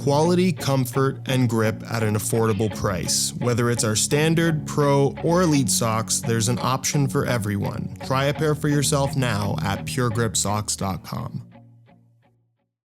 Quality, comfort, and grip at an affordable price. Whether it's our standard, pro, or elite socks, there's an option for everyone. Try a pair for yourself now at puregripsocks.com.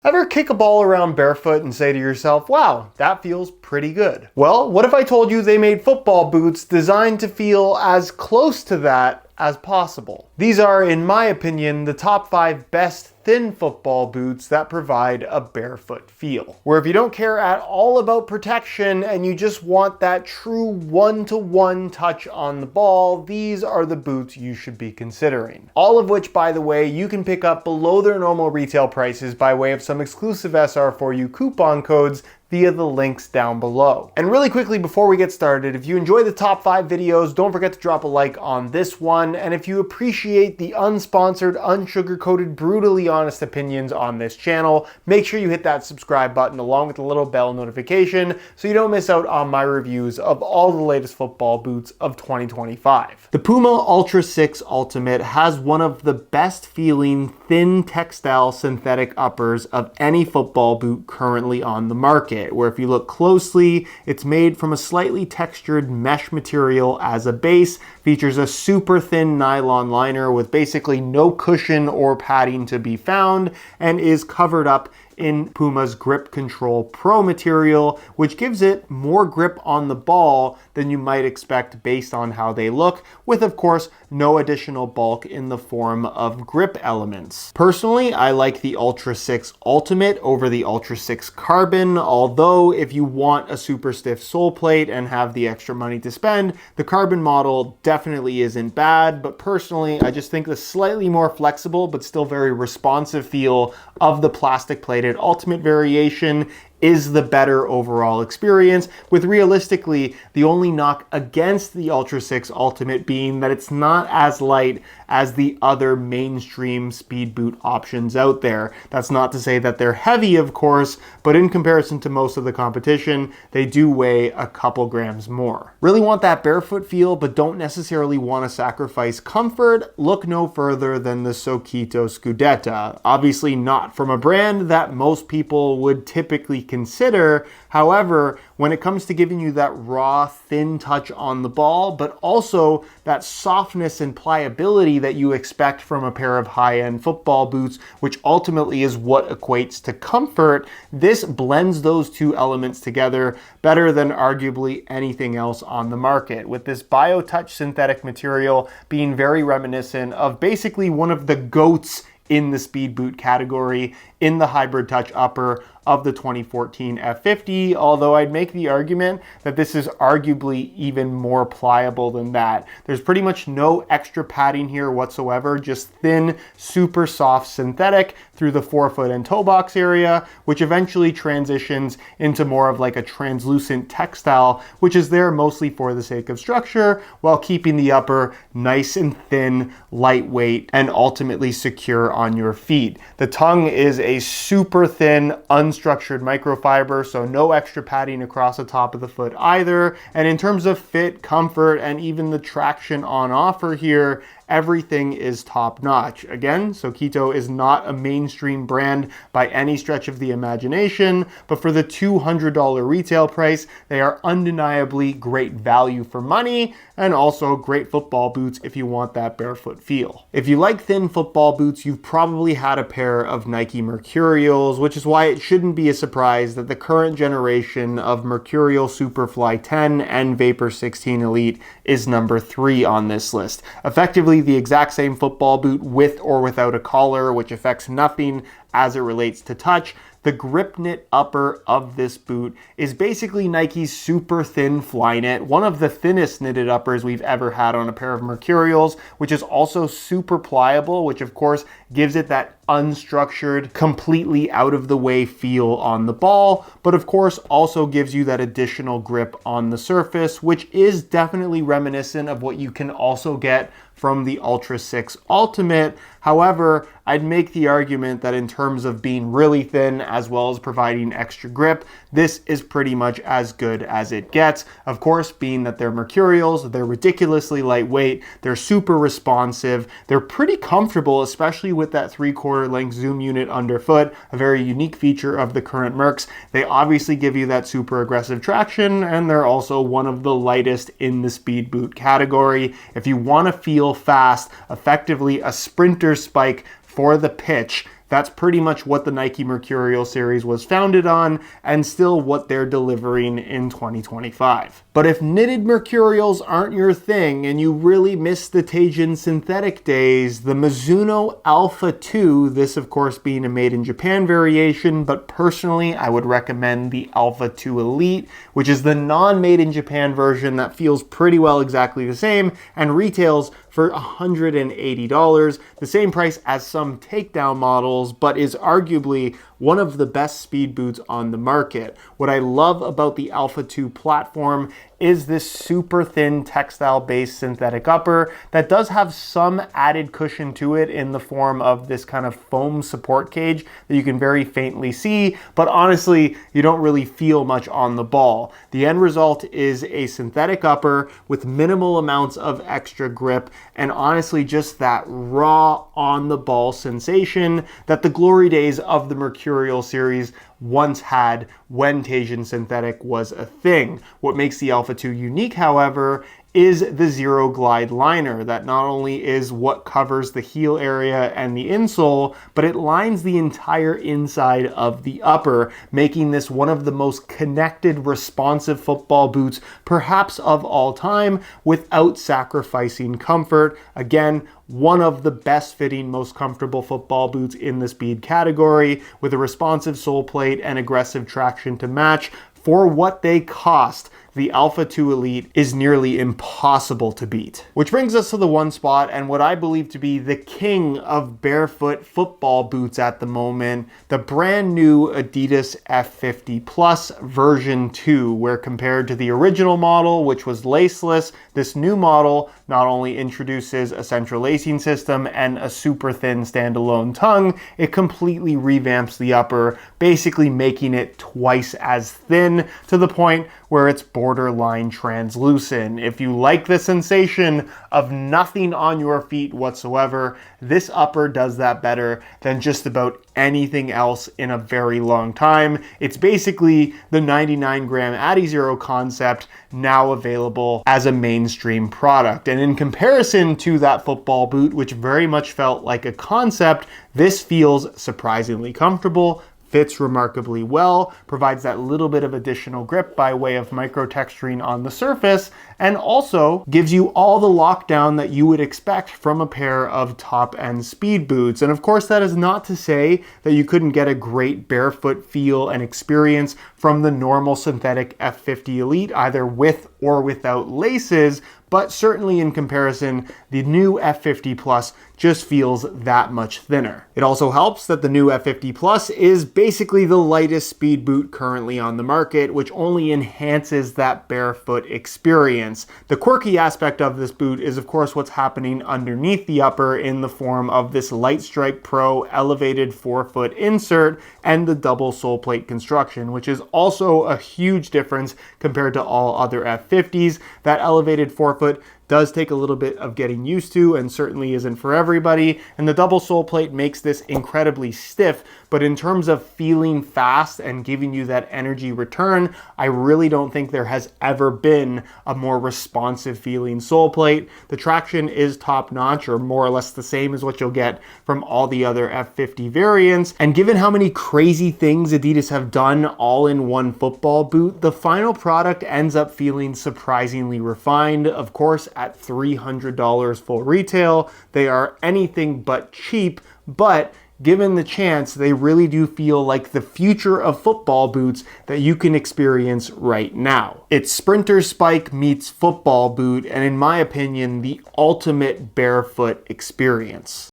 Ever kick a ball around barefoot and say to yourself, wow, that feels pretty good? Well, what if I told you they made football boots designed to feel as close to that as possible? These are, in my opinion, the top 5 best thin football boots that provide a barefoot feel. Where if you don't care at all about protection and you just want that true one-to-one touch on the ball, these are the boots you should be considering. All of which, by the way, you can pick up below their normal retail prices by way of some exclusive SR4U coupon codes via the links down below. And really quickly before we get started, if you enjoy the top 5 videos, don't forget to drop a like on this one. And if you appreciate the unsponsored, unsugar-coated, brutally honest opinions on this channel, make sure you hit that subscribe button along with the little bell notification so you don't miss out on my reviews of all the latest football boots of 2025. The Puma Ultra 6 Ultimate has one of the best feeling thin textile synthetic uppers of any football boot currently on the market, where if you look closely, it's made from a slightly textured mesh material as a base, features a super thin nylon liner with basically no cushion or padding to be found, and is covered up in Puma's Grip Control Pro material, which gives it more grip on the ball than you might expect based on how they look, with of course no additional bulk in the form of grip elements. Personally, I like the Ultra 6 Ultimate over the Ultra 6 Carbon, although if you want a super stiff sole plate and have the extra money to spend, the Carbon model definitely isn't bad, but personally I just think the slightly more flexible but still very responsive feel of the plastic plated Ultimate variation is the better overall experience, with realistically the only knock against the Ultra 6 Ultimate being that it's not as light as the other mainstream speed boot options out there. That's not to say that they're heavy, of course, but in comparison to most of the competition, they do weigh a couple grams more. Really want that barefoot feel, but don't necessarily want to sacrifice comfort? Look no further than the Soito Scuetta. Obviously not from a brand that most people would typically consider. However, when it comes to giving you that raw, thin touch on the ball, but also that softness and pliability that you expect from a pair of high-end football boots, which ultimately is what equates to comfort, this blends those two elements together better than arguably anything else on the market, with this BioTouch synthetic material being very reminiscent of basically one of the GOATs in the speed boot category in the hybrid touch upper of the 2014 F50, although I'd make the argument that this is arguably even more pliable than that. There's pretty much no extra padding here whatsoever, just thin, super soft synthetic through the forefoot and toe box area, which eventually transitions into more of like a translucent textile, which is there mostly for the sake of structure, while keeping the upper nice and thin, lightweight, and ultimately secure on your feet. The tongue is a super thin, unstructured microfiber, so no extra padding across the top of the foot either. And in terms of fit, comfort, and even the traction on offer here, everything is top notch. Again, Soito is not a mainstream brand by any stretch of the imagination, but for the $200 retail price, they are undeniably great value for money, and also great football boots if you want that barefoot feel. If you like thin football boots, you've probably had a pair of Nike Mercurials, which is why it shouldn't be a surprise that the current generation of Mercurial Superfly 10 and Vapor 16 Elite is number 3 on this list. Effectively the exact same football boot with or without a collar, which affects nothing as it relates to touch. The grip knit upper of this boot is basically Nike's super thin Flyknit, one of the thinnest knitted uppers we've ever had on a pair of Mercurials, which is also super pliable, which of course gives it that unstructured, completely out of the way feel on the ball, but of course also gives you that additional grip on the surface, which is definitely reminiscent of what you can also get from the Ultra 6 Ultimate. However, I'd make the argument that in terms of being really thin as well as providing extra grip, this is pretty much as good as it gets. Of course, being that they're Mercurials, they're ridiculously lightweight, they're super responsive, they're pretty comfortable, especially with that 3/4 length zoom unit underfoot, a very unique feature of the current Mercs. They obviously give you that super aggressive traction, and they're also one of the lightest in the speed boot category. If you want to feel fast, effectively a sprinter spike for the pitch, that's pretty much what the Nike Mercurial series was founded on, and still what they're delivering in 2025. But if knitted Mercurials aren't your thing and you really miss the Teijin synthetic days, the Mizuno Alpha 2, this of course being a made in Japan variation, but personally I would recommend the Alpha 2 Elite, which is the non-made in Japan version that feels pretty well exactly the same and retails for $180, the same price as some takedown models, but is arguably one of the best speed boots on the market. What I love about the Alpha 2 platform is this super thin textile-based synthetic upper that does have some added cushion to it in the form of this kind of foam support cage that you can very faintly see, but honestly, you don't really feel much on the ball. The end result is a synthetic upper with minimal amounts of extra grip and honestly just that raw on-the-ball sensation that the glory days of the Mercurial series once had when Teijin synthetic was a thing. What makes the Alpha 2 unique, however, is the Zero Glide liner that not only is what covers the heel area and the insole, but it lines the entire inside of the upper, making this one of the most connected, responsive football boots perhaps of all time without sacrificing comfort. Again, one of the best fitting, most comfortable football boots in the speed category with a responsive sole plate and aggressive traction to match. For what they cost, the Alpha 2 Elite is nearly impossible to beat. Which brings us to the one spot and what I believe to be the king of barefoot football boots at the moment, the brand new Adidas F50 Plus version 2, where compared to the original model, which was laceless, this new model not only introduces a central lacing system and a super thin standalone tongue, it completely revamps the upper, basically making it twice as thin to the point where it's borderline translucent. If you like the sensation of nothing on your feet whatsoever, this upper does that better than just about anything else in a very long time. It's basically the 99-gram Adizero concept now available as a mainstream product. And in comparison to that football boot, which very much felt like a concept, this feels surprisingly comfortable, fits remarkably well, provides that little bit of additional grip by way of micro texturing on the surface, and also gives you all the lockdown that you would expect from a pair of top-end speed boots. And of course, that is not to say that you couldn't get a great barefoot feel and experience from the normal synthetic F50 Elite, either with or without laces, but certainly in comparison, the new F50 Plus just feels that much thinner. It also helps that the new F50 Plus is basically the lightest speed boot currently on the market, which only enhances that barefoot experience. The quirky aspect of this boot is of course what's happening underneath the upper in the form of this Light Strike Pro elevated forefoot insert and the double sole plate construction, which is also a huge difference compared to all other F50s. That elevated forefoot does take a little bit of getting used to and certainly isn't for everybody, and the double sole plate makes this incredibly stiff, but in terms of feeling fast and giving you that energy return, I really don't think there has ever been a more responsive feeling sole plate. The traction is top notch, or more or less the same as what you'll get from all the other F50 variants, and given how many crazy things Adidas have done all in one football boot, the final product ends up feeling surprisingly refined. Of course, at $300 full retail, they are anything but cheap, but given the chance, they really do feel like the future of football boots that you can experience right now. It's sprinter spike meets football boot, and in my opinion, the ultimate barefoot experience.